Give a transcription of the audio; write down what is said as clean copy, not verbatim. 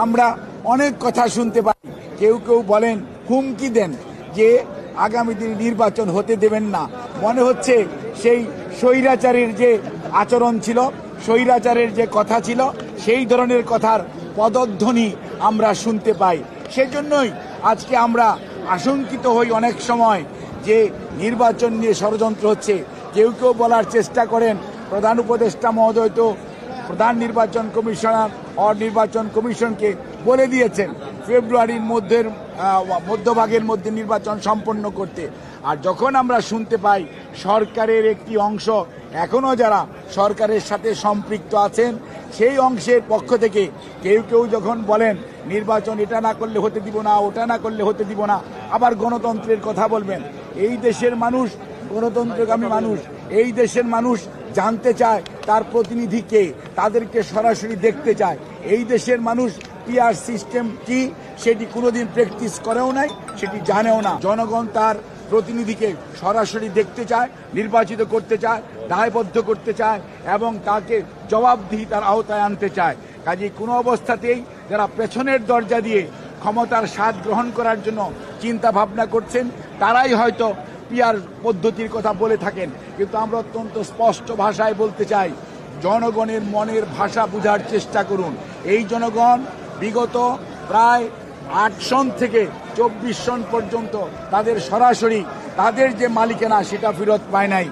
আমরা অনেক কথা শুনতে পাই। কেউ কেউ বলেন, হুমকি দেন যে আগামী দিনে নির্বাচন হতে দেবেন না। মনে হচ্ছে সেই স্বৈরাচারের যে আচরণ ছিল, স্বৈরাচারের যে কথা ছিল, সেই ধরনের কথার পদধ্বনি আমরা শুনতে পাই। সেজন্যই আজকে আমরা আশঙ্কিত হই অনেক সময় যে নির্বাচন নিয়ে ষড়যন্ত্র হচ্ছে। কেউ কেউ বলার চেষ্টা করেন প্রধান উপদেষ্টা মহোদয় তো প্রধান নির্বাচন কমিশনার ও নির্বাচন কমিশনকে বলে দিয়েছেন ফেব্রুয়ারির মধ্যভাগের মধ্যে নির্বাচন সম্পন্ন করতে। আর যখন আমরা শুনতে পাই সরকারের একটি অংশ এখনো যারা সরকারের সাথে সম্পৃক্ত আছেন, সেই অংশের পক্ষ থেকে কেউ কেউ যখন বলেন নির্বাচন এটা না করলে হতে দিব না, ওটা না করলে হতে দিব না, আবার গণতন্ত্রের কথা বলবেন। এই দেশের মানুষ গণতন্ত্রগামী মানুষ। এই দেশের মানুষ জানতে চায় তার প্রতিনিধিকে, তাদেরকে সরাসরি দেখতে চায়। এই দেশের মানুষ পিআর সিস্টেম কি সেটি কোনোদিন প্র্যাকটিস করেও নাই, সেটি জানেও না। জনগণ তার প্রতিনিধিকে সরাসরি দেখতে চায়, নির্বাচিত করতে চায়, দায়বদ্ধ করতে চায় এবং তাকে জবাবদিহিতার আওতায় আনতে চায়। কাজেই কোনো অবস্থাতেই যারা পেছনের দরজা দিয়ে ক্ষমতার স্বাদ গ্রহণ করার জন্য চিন্তা ভাবনা করছেন, তারাই হয়তো পিআর পদ্ধতির কথা বলে থাকেন। কিন্তু আমরা অত্যন্ত স্পষ্ট ভাষায় বলতে চাই, জনগণের মনের ভাষা বোঝার চেষ্টা করুন। এই জনগণ বিগত প্রায় 8 সন থেকে 24 সন পর্যন্ত তাদের সরাসরি তাদের যে মালিকানা সেটা ফেরত পায় নাই।